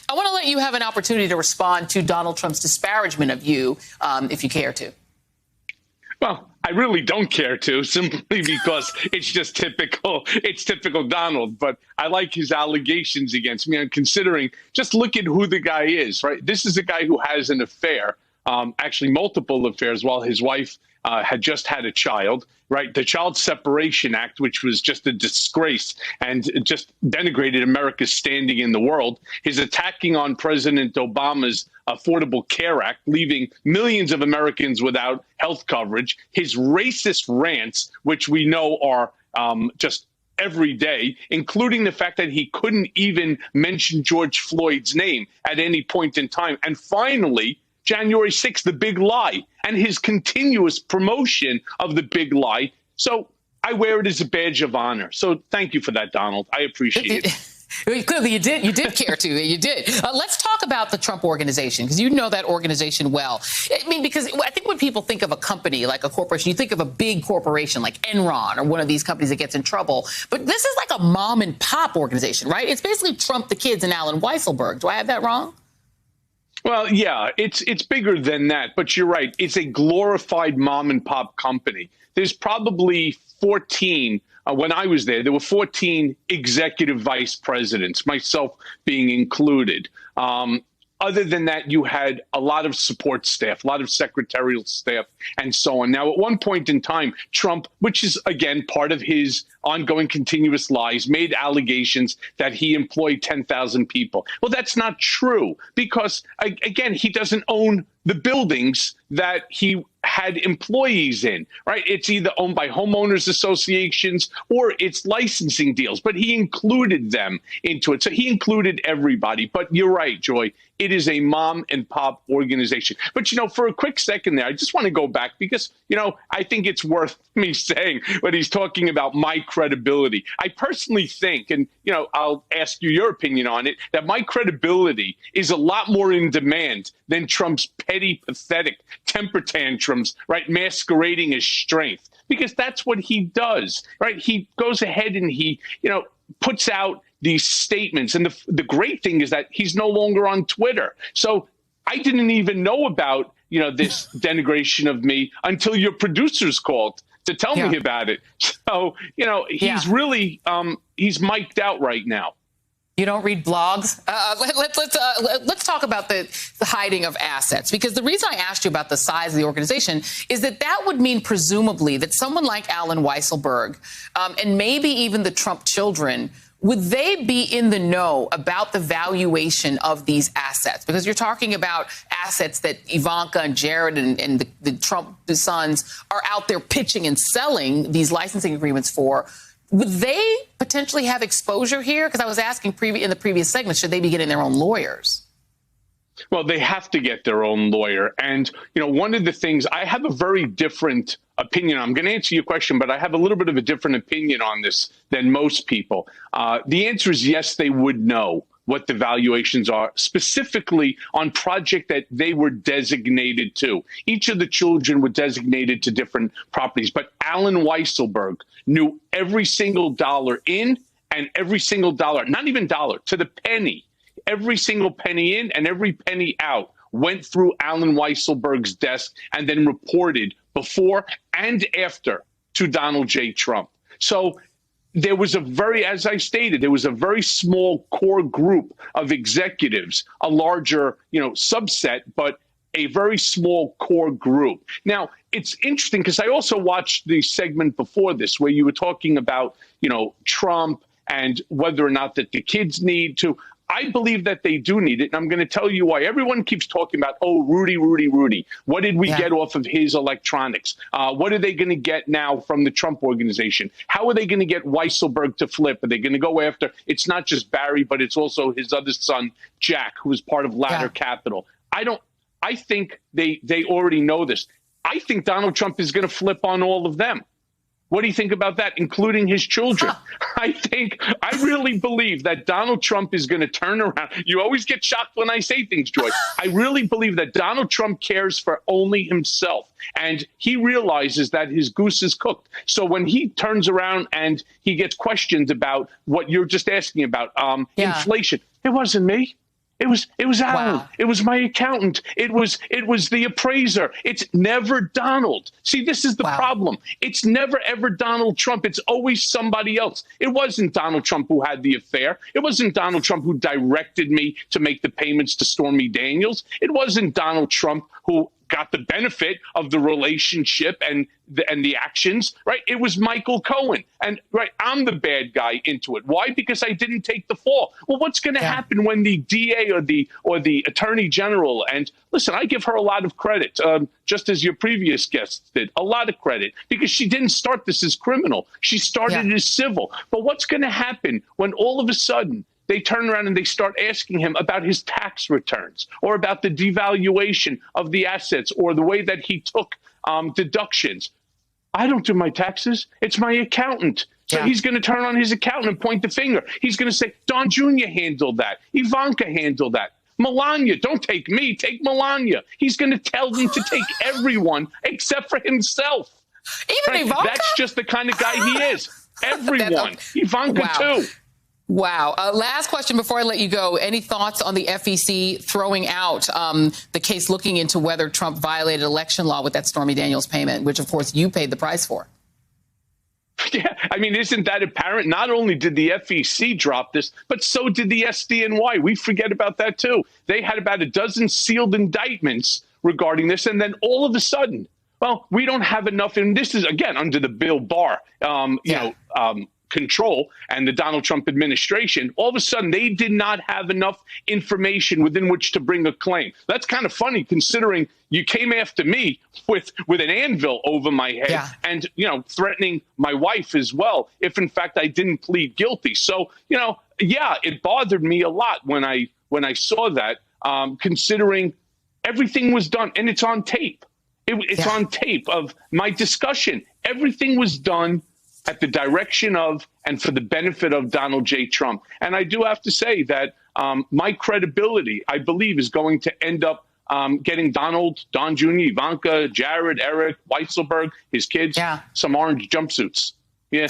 I want to let you have an opportunity to respond to Donald Trump's disparagement of you, if you care to. Well, I really don't care to, simply because it's just typical. It's typical Donald. But I like his allegations against me. And considering, just look at who the guy is, right? This is a guy who has an affair, actually multiple affairs, while his wife had just had a child, right? The Child Separation Act, which was just a disgrace and just denigrated America's standing in the world. His attacking on President Obama's Affordable Care Act, leaving millions of Americans without health coverage. His racist rants, which we know are just every day, including the fact that he couldn't even mention George Floyd's name at any point in time. And finally, January 6th, the big lie, and his continuous promotion of the big lie. So I wear it as a badge of honor. So thank you for that, Donald. I appreciate it. Clearly, you did care to. You did. Let's talk about the Trump Organization, because you know that organization well. I mean, because I think when people think of a company like a corporation, you think of a big corporation like Enron or one of these companies that gets in trouble. But this is like a mom and pop organization, right? It's basically Trump, the kids, and Allen Weisselberg. Do I have that wrong? Well, yeah, it's bigger than that. But you're right. It's a glorified mom and pop company. There's probably 14. When I was there were 14 executive vice presidents, myself being included. Other than that, you had a lot of support staff, a lot of secretarial staff, and so on. Now, at one point in time, Trump, which is, again, part of his ongoing continuous lies, made allegations that he employed 10,000 people. Well, that's not true because, again, he doesn't own the buildings that he had employees in, right? It's either owned by homeowners associations or it's licensing deals, but he included them into it. So he included everybody. But you're right, Joy. It is a mom and pop organization. But, for a quick second there, I just want to go back because, I think it's worth me saying when he's talking about my credibility. I personally think, and, I'll ask you your opinion on it, that my credibility is a lot more in demand than Trump's petty, pathetic temper tantrums, right, masquerading as strength, because that's what he does, right? He goes ahead and he, puts out these statements. And the great thing is that he's no longer on Twitter. So I didn't even know about, this denigration of me until your producers called to tell me about it. So, he's really, he's mic'd out right now. You don't read blogs? Let's talk about the hiding of assets, because the reason I asked you about the size of the organization is that would mean presumably that someone like Allen Weisselberg and maybe even the Trump children, would they be in the know about the valuation of these assets? Because you're talking about assets that Ivanka and Jared and the Trump sons are out there pitching and selling these licensing agreements for. Would they potentially have exposure here? Because I was asking in the previous segment, should they be getting their own lawyers? Well, they have to get their own lawyer. And, one of the things, I have a very different opinion. I'm going to answer your question, but I have a little bit of a different opinion on this than most people. The answer is yes, they would know what the valuations are, specifically on project that they were designated to. Each of the children were designated to different properties, but Allen Weisselberg knew every single dollar in and every single dollar, not even dollar, to the penny. Every single penny in and every penny out went through Allen Weisselberg's desk and then reported before and after to Donald J. Trump. So there was as I stated, there was a very small core group of executives, a larger, subset, but a very small core group. Now, it's interesting because I also watched the segment before this where you were talking about, Trump and whether or not that the kids need to. I believe that they do need it. And I'm going to tell you why. Everyone keeps talking about, Rudy. What did we get off of his electronics? What are they going to get now from the Trump organization? How are they going to get Weisselberg to flip? Are they going to go after? It's not just Barry, but it's also his other son, Jack, who is part of Ladder Capital. I think they already know this. I think Donald Trump is going to flip on all of them. What do you think about that, including his children? I really believe that Donald Trump is going to turn around. You always get shocked when I say things, Joy. I really believe that Donald Trump cares for only himself, and he realizes that his goose is cooked. So when he turns around and he gets questioned about what you're just asking about, inflation, it wasn't me. It was Alan. Wow. It was my accountant. It was the appraiser. It's never Donald. See, this is the problem. It's never ever Donald Trump. It's always somebody else. It wasn't Donald Trump who had the affair. It wasn't Donald Trump who directed me to make the payments to Stormy Daniels. It wasn't Donald Trump who got the benefit of the relationship and the actions, right? It was Michael Cohen. And right, I'm the bad guy into it. Why? Because I didn't take the fall. Well, what's going to happen when the DA or the Attorney General, and listen, I give her a lot of credit, just as your previous guests did, a lot of credit, because she didn't start this as criminal. She started it as civil. But what's going to happen when all of a sudden they turn around and they start asking him about his tax returns or about the devaluation of the assets or the way that he took deductions? I don't do my taxes. It's my accountant. So he's going to turn on his accountant and point the finger. He's going to say, Don Jr. handled that. Ivanka handled that. Melania, don't take me, take Melania. He's going to tell them to take everyone except for himself. Even Ivanka? That's just the kind of guy he is. Everyone. Ivanka, too. Wow. Last question before I let you go. Any thoughts on the FEC throwing out the case looking into whether Trump violated election law with that Stormy Daniels payment, which, of course, you paid the price for? Yeah, I mean, isn't that apparent? Not only did the FEC drop this, but so did the SDNY. We forget about that, too. They had about a dozen sealed indictments regarding this. And then all of a sudden, well, we don't have enough. And this is, again, under the Bill Barr, control and the Donald Trump administration. All of a sudden, they did not have enough information within which to bring a claim. That's kind of funny, considering you came after me with an anvil over my head and, threatening my wife as well, if in fact I didn't plead guilty. So, it bothered me a lot when I saw that, considering everything was done, and it's on tape. It's on tape of my discussion. Everything was done at the direction of and for the benefit of Donald J. Trump. And I do have to say that my credibility, I believe, is going to end up getting Donald, Don Jr., Ivanka, Jared, Eric, Weisselberg, his kids, some orange jumpsuits. Yeah.